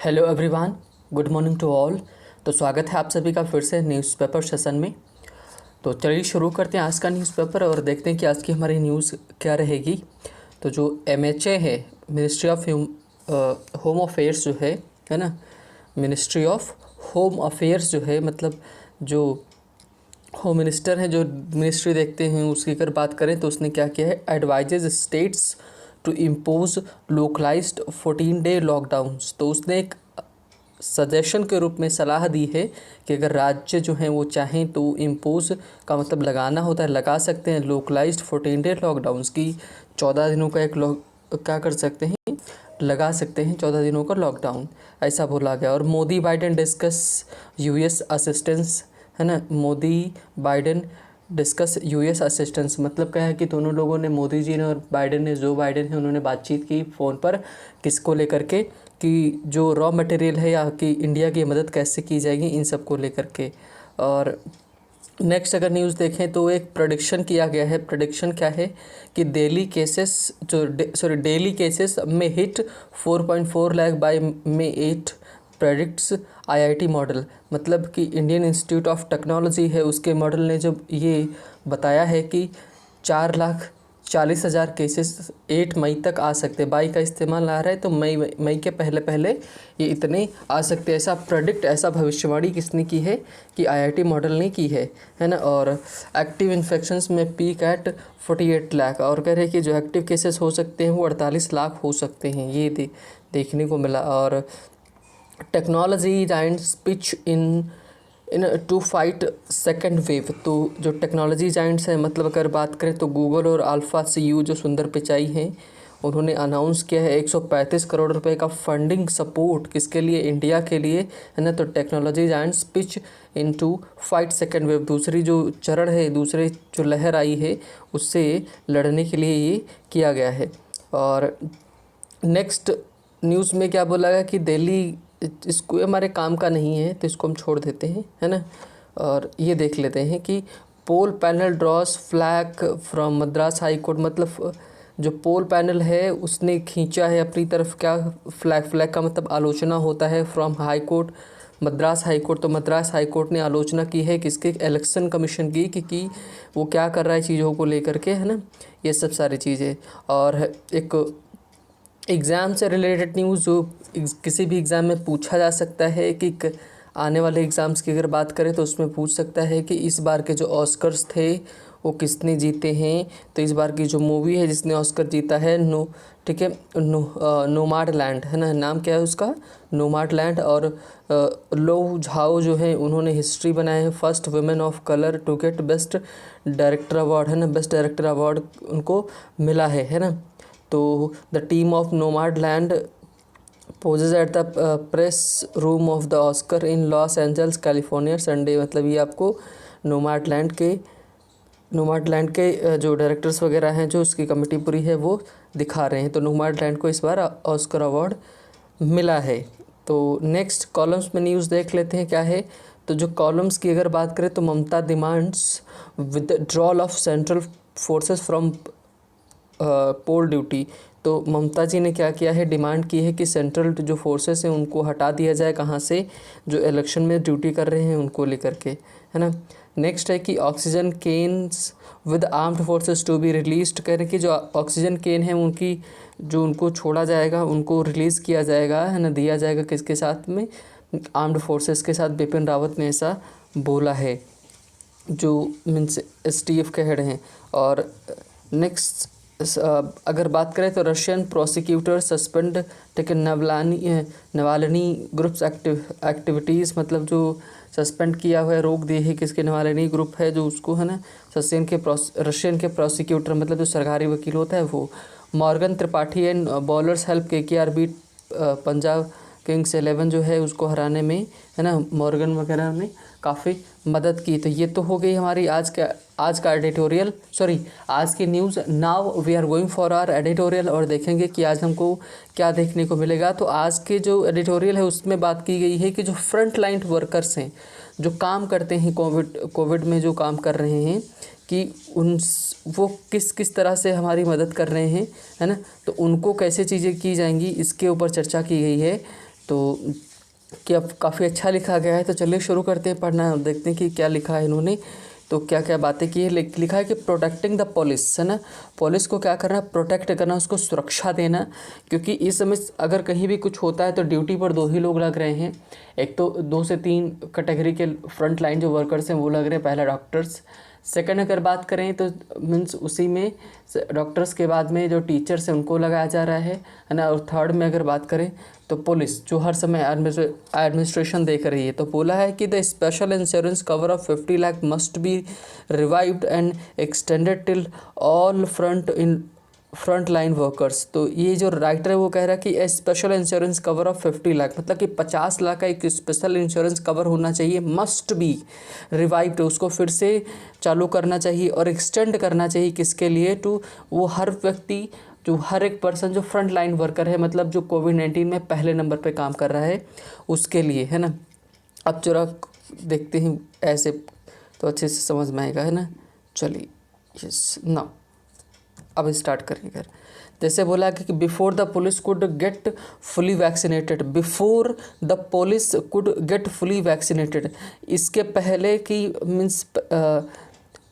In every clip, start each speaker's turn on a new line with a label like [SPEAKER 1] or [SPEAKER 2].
[SPEAKER 1] Hello everyone, good morning to all. तो स्वागत है आप सभी का फिर से न्यूज़पेपर सेशन में। तो चलिए शुरू करते हैं आज का न्यूज़पेपर और देखते हैं कि आज की हमारी न्यूज़ क्या रहेगी। तो जो MHA है, मिनिस्ट्री ऑफ होम अफेयर्स जो है ना, मिनिस्ट्री ऑफ होम अफेयर्स जो है, मतलब जो होम मिनिस्टर हैं, जो मिनिस्ट्री देखते हैं, उसकी अगर बात करें तो उसने क्या किया है, advises states to impose localised 14-डे लॉकडाउन्स। तो उसने एक सजेशन के रूप में सलाह दी है कि अगर राज्य जो हैं वो चाहें तो इम्पोज का मतलब लगाना होता है, लगा सकते हैं लोकलाइज्ड 14-डे लॉकडाउन्स की 14 दिनों का एक क्या कर सकते हैं, लगा सकते हैं 14 दिनों का लॉकडाउन, ऐसा बोला गया। और Modi Biden discuss US assistance, है ना, Modi Biden discuss US assistance, मतलब क्या है कि दोनों लोगों ने, मोदी जी ने और बाइडेन ने, जो बाइडेन है, उन्होंने बातचीत की फ़ोन पर, किसको लेकर के, कि जो रॉ मटेरियल है या कि इंडिया की मदद कैसे की जाएगी, इन सब को लेकर के। और नेक्स्ट अगर न्यूज़ देखें तो एक प्रेडिक्शन किया गया है। प्रेडिक्शन क्या है कि डेली केसेस में hit 4.4 lakh by May 8 predicts IIT model, मतलब कि इंडियन इंस्टीट्यूट ऑफ टेक्नोलॉजी है, उसके मॉडल ने जब ये बताया है कि 4,40,000 केसेस 8 मई तक आ सकते हैं। बाई का इस्तेमाल आ रहा है तो मई के पहले पहले ये इतने आ सकते हैं। ऐसा प्रेडिक्ट, ऐसा भविष्यवाणी किसने की है कि IIT मॉडल ने की है ना। और एक्टिव इन्फेक्शंस में पीक एट 48 लाख, और कह रहे हैं कि जो एक्टिव केसेस हो सकते हैं वो 48 लाख हो सकते हैं, ये देखने को मिला। और technology giants pitch in to fight second wave. तो जो टेक्नोलॉजी जाइंट्स हैं, मतलब अगर बात करें तो गूगल और AlphaCU जो सुंदर पिचाई हैं, उन्होंने अनाउंस किया है 135 करोड़ रुपए का फंडिंग सपोर्ट, किसके लिए, इंडिया के लिए, है ना। तो technology giants pitch into fight second wave, दूसरी जो चरण है, दूसरी जो लहर आई है, उससे लड़ने के लिए ये किया गया है। और नेक्स्ट न्यूज़ में क्या बोला गया कि दिल्ली, इसको हमारे काम का नहीं है तो इसको हम छोड़ देते हैं, है ना। और ये देख लेते हैं कि poll panel draws flak from Madras high court, मतलब जो पोल पैनल है उसने खींचा है अपनी तरफ क्या, फ्लैग का मतलब आलोचना होता है, from high court, Madras high court. तो मद्रास हाई कोर्ट ने आलोचना की है किसके, इलेक्शन कमीशन की, कि वो क्या कर रहा है चीज़ों को लेकर के, है ना, ये सब सारी चीज़ें। और एक एग्ज़ाम से रिलेटेड न्यूज़ जो किसी भी एग्ज़ाम में पूछा जा सकता है, कि आने वाले एग्ज़ाम्स की अगर बात करें तो उसमें पूछ सकता है कि इस बार के जो ऑस्कर्स थे वो किसने जीते हैं। तो इस बार की जो मूवी है जिसने ऑस्कर जीता है, ठीक है, नोमाडलैंड, है ना, नाम क्या है उसका, नोमाडलैंड। और लो झाओ जो है, उन्होंने हिस्ट्री बनाया है, first women of colour to get best director award, है ना, बेस्ट डायरेक्टर अवार्ड उनको मिला है ना। तो the team of Nomadland poses at the press room of the Oscar in Los Angeles California Sunday, मतलब ये आपको नोमाडलैंड के जो डायरेक्टर्स वगैरह हैं, जो उसकी कमेटी पूरी है, वो दिखा रहे हैं। तो नोमाडलैंड को इस बार ऑस्कर अवार्ड मिला है। तो नेक्स्ट कॉलम्स में न्यूज़ देख लेते हैं क्या है। तो जो कॉलम्स की अगर बात करें तो Mamata demands withdrawal of central forces from poll duty. तो ममता जी ने क्या किया है, डिमांड की है कि सेंट्रल जो फोर्सेस हैं उनको हटा दिया जाए, कहाँ से, जो इलेक्शन में ड्यूटी कर रहे हैं उनको लेकर के, है ना। नेक्स्ट है कि oxygen cans with armed forces to be released, कह रहे हैं कि जो ऑक्सीजन केन है उनकी, जो उनको छोड़ा जाएगा, उनको रिलीज़ किया जाएगा, है ना, दिया जाएगा किसके साथ में, आर्म्ड फोर्सेस के साथ। बिपिन रावत ने ऐसा बोला है, जो मीन्स STF के हेड हैं। और नेक्स्ट अगर बात करें तो Russian prosecutor suspend taken Navalny groups activities, मतलब जो सस्पेंड किया हुआ है, रोक दी है किसके, नवाल्नी ग्रुप है जो उसको, है ना, रशियन के प्रोसिक्यूटर, मतलब जो सरकारी वकील होता है वो। Morgan Tripathi and bowlers help KKR beat Punjab Kings 11 जो है उसको हराने में, है ना, मॉर्गन वगैरह ने काफ़ी मदद की। तो ये तो हो गई हमारी आज का एडिटोरियल, आज की news. Now we are going for our editorial, और देखेंगे कि आज हमको क्या देखने को मिलेगा। तो आज के जो एडिटोरियल है उसमें बात की गई है कि जो फ्रंट लाइन वर्कर्स हैं, जो काम करते हैं कोविड में, जो काम कर रहे हैं, कि वो किस किस तरह से हमारी मदद कर रहे हैं, है ना। तो उनको कैसे चीज़ें की जाएंगी, इसके ऊपर चर्चा की गई है। तो कि अब काफ़ी अच्छा लिखा गया है। तो चलिए शुरू करते हैं पढ़ना, देखते हैं कि क्या लिखा है इन्होंने। तो क्या क्या बातें की है। लिखा है कि प्रोटेक्टिंग द पुलिस, है ना। पुलिस को क्या करना, प्रोटेक्ट करना, उसको सुरक्षा देना। क्योंकि इस समय अगर कहीं भी कुछ होता है तो ड्यूटी पर 2 ही लोग लग रहे हैं। एक तो 2 से 3 कैटेगरी के फ्रंट लाइन जो वर्कर्स हैं वो लग रहे हैं। पहला डॉक्टर्स, सेकंड अगर बात करें तो मीन्स उसी में डॉक्टर्स के बाद में जो टीचर्स हैं उनको लगाया जा रहा है ना। और थर्ड में अगर बात करें तो पुलिस जो हर समय एडमिनिस्ट्रेशन देख रही है। तो बोला है कि the special insurance cover of 50 lakh must be revived and extended till all front line workers. तो ये जो राइटर है वो कह रहा है कि a special insurance cover of 50 lakh, मतलब कि 50 लाख का एक स्पेशल इंश्योरेंस कवर होना चाहिए, मस्ट बी रिवाइव्ड, उसको फिर से चालू करना चाहिए और एक्सटेंड करना चाहिए। किसके लिए, टू वो हर व्यक्ति, जो हर एक पर्सन जो फ्रंट लाइन वर्कर है, मतलब जो कोविड-19 में पहले नंबर पे काम कर रहा है उसके लिए, है ना। अब जरा देखते हैं ऐसे तो अच्छे से समझ में आएगा, है ना। चलिए यस ना, अब स्टार्ट करेंगे। जैसे बोला कि before the police could get fully vaccinated, before the police could get fully vaccinated, इसके पहले कि मीन्स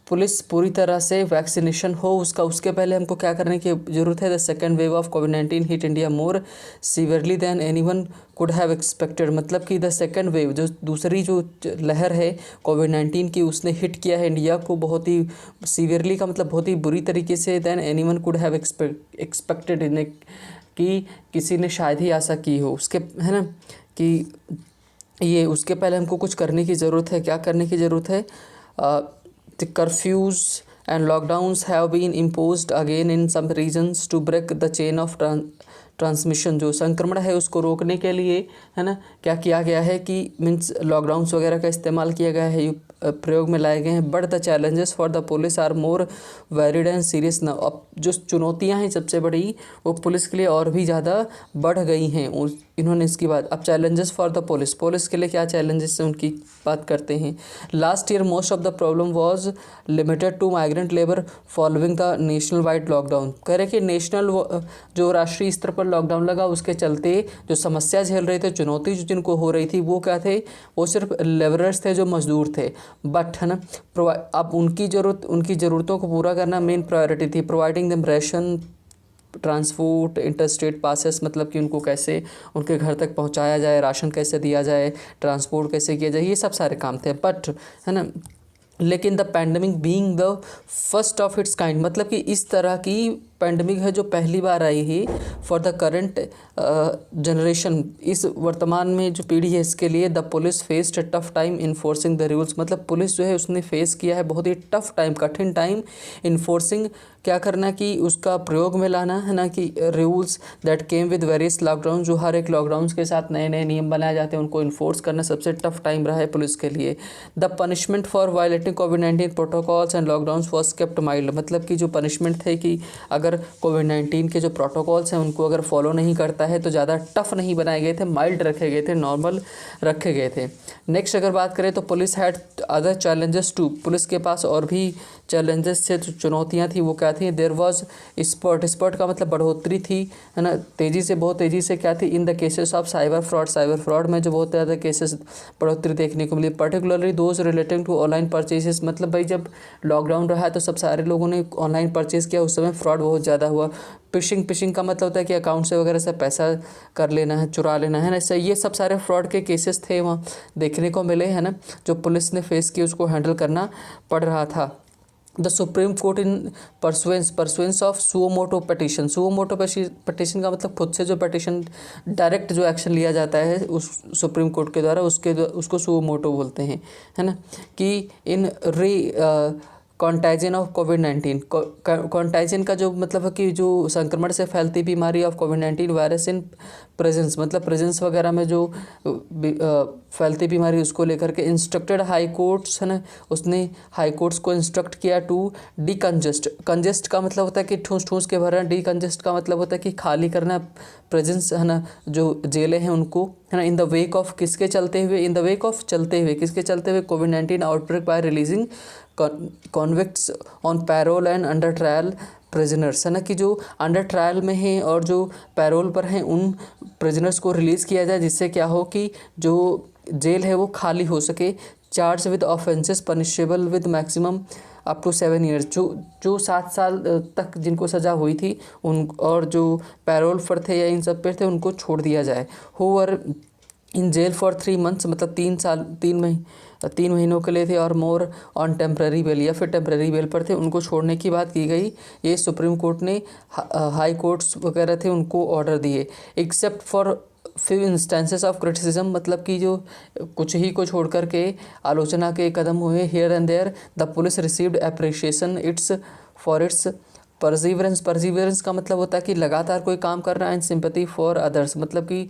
[SPEAKER 1] पुलिस पूरी तरह से वैक्सीनेशन हो उसके पहले हमको क्या करने की ज़रूरत है। द सेकेंड वेव ऑफ कोविड-19 hit India more severely than anyone could have expected, मतलब कि द सेकेंड वेव जो दूसरी जो लहर है कोविड-19 की, उसने हिट किया है इंडिया को बहुत ही सीवियरली का मतलब बहुत ही बुरी तरीके से। Than anyone could have expected, इन्हें कि किसी ने शायद ही आशा की हो उसके, है ना, कि ये उसके पहले हमको कुछ करने की ज़रूरत है। क्या करने की ज़रूरत है। The curfews and lockdowns have been imposed again in some regions to break the chain of transmission, जो संक्रमण है उसको रोकने के लिए, है ना, क्या किया गया है कि मीन्स लॉकडाउन्स वगैरह का इस्तेमाल किया गया है, प्रयोग में लाए गए हैं। But the challenges for the police are more varied and serious ना, अब जो चुनौतियां हैं सबसे बड़ी वो पुलिस के लिए और भी ज़्यादा बढ़ गई हैं। इन्होंने इसकी बात, अब चैलेंजेस फॉर द पुलिस के लिए क्या चैलेंजेस हैं उनकी बात करते हैं। Last year most of the problem was limited to migrant labour following the national wide lockdown. कह रहे कि नेशनल जो राष्ट्रीय स्तर पर लॉकडाउन लगा उसके चलते जो समस्या झेल रहे थे, चुनौती जो जिनको हो रही थी वो क्या थे, वो सिर्फ लेबरर्स थे जो मजदूर थे। बट है ना, अब उनकी ज़रूरतों को पूरा करना मेन प्रायोरिटी थी। Providing them ration, transport, interstate passes, मतलब कि उनको कैसे उनके घर तक पहुंचाया जाए, राशन कैसे दिया जाए, ट्रांसपोर्ट कैसे किया जाए, ये सब सारे काम थे। बट है ना, लेकिन the pandemic being the first of its kind, मतलब कि इस तरह की पैंडमिक है जो पहली बार आई है फॉर द करंट जनरेशन, इस वर्तमान में जो पीढ़ी है इसके लिए। The police faced tough time enforcing the rules, मतलब पुलिस जो है उसने फेस किया है बहुत ही टफ टाइम, कठिन टाइम। इन्फोर्सिंग क्या करना कि उसका प्रयोग में लाना, है ना, कि rules that came with various lockdown, जो हर एक लॉकडाउन के साथ नए नए नियम बनाए जाते हैं उनको इन्फोर्स करना सबसे टफ टाइम रहा है पुलिस के लिए। The punishment for violating covid protocols and lockdowns was kept mild, मतलब कि जो पनिशमेंट थे कि अगर कोविड-19 के जो प्रोटोकॉल्स हैं उनको अगर फॉलो नहीं करता है तो ज़्यादा टफ नहीं बनाए गए थे, माइल्ड रखे गए थे, नॉर्मल रखे गए थे। नेक्स्ट अगर बात करें तो police had other challenges to, police के पास और भी चैलेंजेस से जो चुनौतियाँ थी वो क्या थी। देयर वाज स्पर्ट का मतलब बढ़ोतरी थी, है ना, बहुत तेज़ी से क्या थी, in the cases of cyber fraud में जो बहुत ज़्यादा केसेस बढ़ोतरी देखने को मिली। Particularly those relating to online purchases, मतलब भाई जब लॉकडाउन रहा है तो सब सारे लोगों ने ऑनलाइन परचेज़ किया, उस समय फ्रॉड बहुत ज़्यादा हुआ। फिशिंग का मतलब होता है कि अकाउंट से वगैरह से पैसा कर लेना है, चुरा लेना है ना, ऐसा ये सब सारे फ्रॉड के केसेस थे वहाँ देखने को मिले, है ना, जो पुलिस ने फेस किए उसको हैंडल करना पड़ रहा था। The supreme court in pursuance of suo motu petition का मतलब खुद से जो पटिशन डायरेक्ट जो एक्शन लिया जाता है उस सुप्रीम कोर्ट के द्वारा, उसको सुओ मोटो बोलते हैं, है ना, कि इन कॉन्टैजियन ऑफ कोविड-19, कॉन्टैजियन का जो मतलब है कि जो संक्रमण से फैलती बीमारी of covid virus in presence, मतलब प्रेजेंस वगैरह में जो फैलती बीमारी उसको लेकर के इंस्ट्रक्टेड हाई कोर्ट्स, है ना, उसने हाई कोर्ट्स को इंस्ट्रक्ट किया टू कंजेस्ट का मतलब होता है कि ठूस के भरना, डिकंजेस्ट का मतलब होता है कि खाली करना प्रेजेंस, है ना, जो जेलें हैं उनको, है ना, इन द वेक ऑफ किसके चलते हुए कोविड-19 outbreak by releasing convicts on parole and under trial prisoners है ना, कि जो अंडर ट्रायल में हैं और जो पैरोल पर हैं उन प्रिजनर्स को रिलीज़ किया जाए, जिससे क्या हो कि जो जेल है वो खाली हो सके। Charge with offences punishable with maximum up to 7 years, जो 7 साल तक जिनको सज़ा हुई थी उन, और जो पैरोल पर थे या इन सब पर थे उनको छोड़ दिया जाए। हुवर इन जेल फॉर 3 मंथ्स, मतलब 3 महीनों के लिए थे, और मोर ऑन टेम्प्रेरी बेल, या फिर टेम्प्रेरी बेल पर थे, उनको छोड़ने की बात की गई। ये सुप्रीम कोर्ट ने हाई कोर्ट्स वगैरह थे उनको ऑर्डर दिए। Except for few instances of criticism, मतलब कि जो कुछ ही को छोड़ कर के आलोचना के कदम हुए। Here and there the police received appreciation its for its perseverance का मतलब होता है कि लगातार कोई काम करना। एंड सिंपैथी फॉर अदर्स, मतलब कि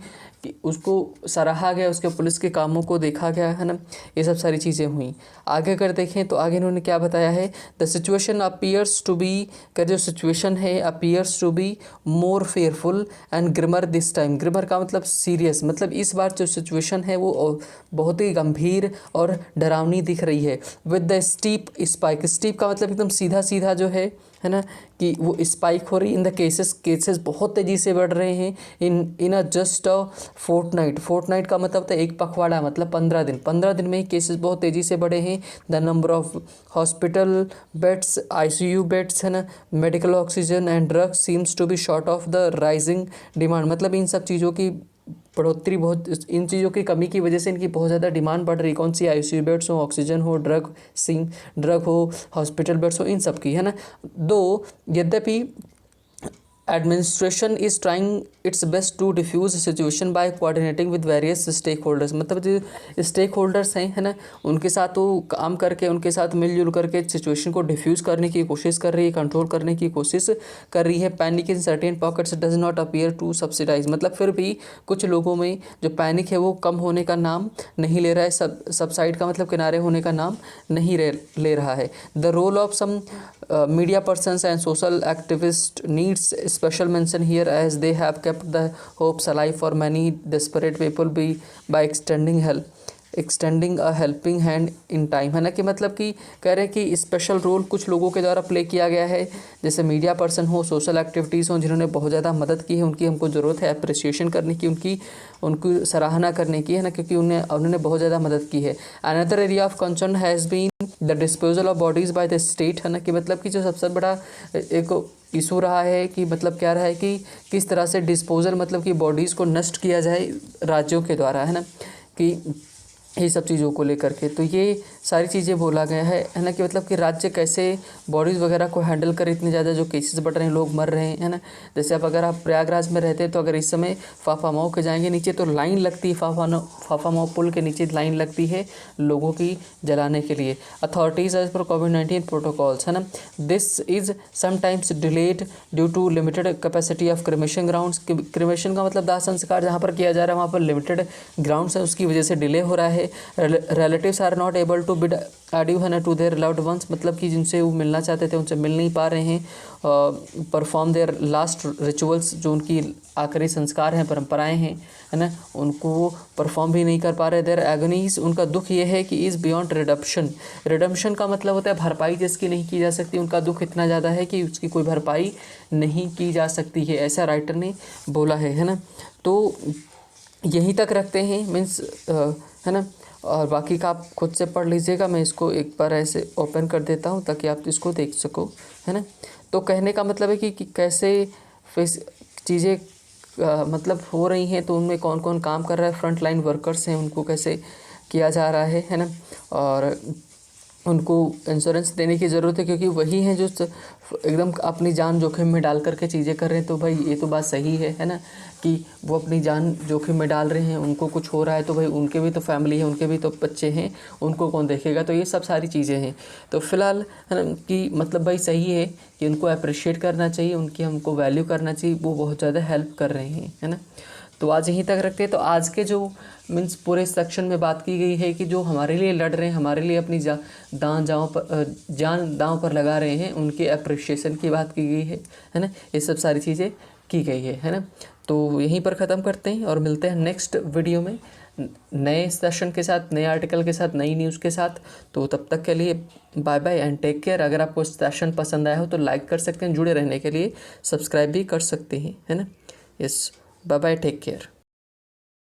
[SPEAKER 1] उसको सराहा गया, उसके पुलिस के कामों को देखा गया, है ना। ये सब सारी चीज़ें हुई। आगे अगर देखें तो आगे इन्होंने क्या बताया है, the situation appears to be, का जो सिचुएशन है appears to be more fearful and grimmer this time. Grimmer का मतलब सीरियस, मतलब इस बार जो सिचुएशन है वो बहुत ही गंभीर और डरावनी दिख रही है। With the steep spike, steep का मतलब एकदम सीधा सीधा जो है ना, कि वो स्पाइक हो रही इन द केसेस बहुत तेज़ी से बढ़ रहे हैं। इन अ जस्ट अ फोर्टनाइट का मतलब होता है एक पखवाड़ा, मतलब 15 दिन में ही केसेस बहुत तेज़ी से बढ़े हैं। The number of hospital beds, ICU beds, है ना, medical oxygen and drugs seems to be short of the rising demand, मतलब इन सब चीज़ों की बढ़ोतरी, बहुत इन चीज़ों की कमी की वजह से इनकी बहुत ज़्यादा डिमांड बढ़ रही। कौन सी? ICU बेड्स हो, ऑक्सीजन हो, ड्रग हो, हॉस्पिटल बेड्स हो, इन सब की, है ना। दो यद्यपि administration is trying its best to diffuse situation by coordinating with various stakeholders, मतलब जो स्टेक होल्डर्स हैं, है ना, उनके साथ वो काम करके, उनके साथ मिलजुल करके सिचुएशन को डिफ्यूज़ करने की कोशिश कर रही है, कंट्रोल करने की कोशिश कर रही है। Panic in certain pockets does not appear to subsidise, मतलब फिर भी कुछ लोगों में जो पैनिक है वो कम होने का नाम नहीं ले रहा है। सबसाइड का मतलब किनारे होने का नाम नहीं ले रहा है। The role of some media persons and social activist needs special mention here as they have kept the hopes alive for many desperate people by extending a helping hand in time, है ना, कि मतलब कि कह रहे हैं कि special role कुछ लोगों के द्वारा प्ले किया गया है, जैसे मीडिया पर्सन हो, सोशल एक्टिविटीज़ हो, जिन्होंने बहुत ज़्यादा मदद की है, उनकी हमको ज़रूरत है अप्रिसिएशन करने की, उनकी सराहना करने की, है ना, क्योंकि उन्होंने बहुत ज़्यादा मदद की है। Another area of concern has been the disposal of bodies by the state, है ना, कि मतलब कि जो सबसे बड़ा एक इशू रहा है कि मतलब क्या रहा है कि किस तरह से डिस्पोजल, मतलब कि बॉडीज़ को नष्ट किया जाए राज्यों के द्वारा, है ना, कि ये सब चीज़ों को लेकर के। तो ये सारी चीज़ें बोला गया है ना, कि मतलब कि राज्य कैसे बॉडीज़ वगैरह को हैंडल करे, इतने ज़्यादा जो केसेस बढ़ रहे हैं, लोग मर रहे हैं, है ना। जैसे अब अगर आप प्रयागराज में रहते हैं तो अगर इस समय फाफामऊ के जाएंगे नीचे तो लाइन लगती है, फाफामऊ पुल के नीचे लाइन लगती है लोगों की जलाने के लिए। अथॉरिटीज़ एज पर कोविड-19 प्रोटोकॉल्स, है ना, this is sometimes delayed due to limited capacity of cremation grounds. Cremation का मतलब दाह संस्कार जहाँ पर किया जा रहा है वहाँ पर लिमिटेड ग्राउंड्स है, उसकी वजह से डिले हो रहा है। Relatives are not able to bid adieu, है ना, टू देयर लव्ड वंस, मतलब कि जिनसे वो मिलना चाहते थे उनसे मिल नहीं पा रहे हैं। परफॉर्म देयर लास्ट रिचुअल्स, जो उनकी आखिरी संस्कार हैं, परंपराएं हैं, है ना, उनको वो परफॉर्म भी नहीं कर पा रहे। देयर एगनीज, उनका दुख ये है कि इज़ बियॉन्ड रिडम्पशन का मतलब होता है भरपाई जिसकी नहीं की जा सकती। उनका दुख इतना ज़्यादा है कि उसकी कोई भरपाई नहीं की जा सकती है, ऐसा राइटर ने बोला है ना। तो यहीं तक रखते हैं, मीन्स है ना, और बाकी का आप खुद से पढ़ लीजिएगा। मैं इसको एक बार ऐसे ओपन कर देता हूँ ताकि आप इसको देख सको, है ना। तो कहने का मतलब है कि कैसे चीज़ें मतलब हो रही हैं, तो उनमें कौन कौन काम कर रहा है, फ्रंट लाइन वर्कर्स हैं, उनको कैसे किया जा रहा है ना, और उनको इंश्योरेंस देने की ज़रूरत है, क्योंकि वही हैं जो एकदम अपनी जान जोखिम में डाल करके चीज़ें कर रहे हैं। तो भाई ये तो बात सही है ना, कि वो अपनी जान जोखिम में डाल रहे हैं, उनको कुछ हो रहा है तो भाई उनके भी तो फैमिली है, उनके भी तो बच्चे हैं, उनको कौन देखेगा। तो ये सब सारी चीज़ें हैं। तो फिलहाल है ना, कि मतलब भाई सही है कि उनको अप्रिशिएट करना चाहिए, उनकी हमको वैल्यू करना चाहिए, वो बहुत ज़्यादा हेल्प कर रहे हैं, है ना। तो आज यहीं तक रखते हैं। तो आज के जो मीन्स पूरे सेक्शन में बात की गई है कि जो हमारे लिए लड़ रहे हैं, हमारे लिए अपनी जान दांव पर लगा रहे हैं, उनके अप्रिशिएशन की बात की गई है ना, ये सब सारी चीज़ें की गई है ना। तो यहीं पर ख़त्म करते हैं और मिलते हैं नेक्स्ट वीडियो में नए सेशन के साथ, नए आर्टिकल के साथ, नई न्यूज़ के साथ। तो तब तक के लिए bye bye and take care. अगर आपको सेशन पसंद आया हो तो लाइक कर सकते हैं, जुड़े रहने के लिए सब्सक्राइब भी कर सकते हैं, है ना। Yes, bye bye, take care.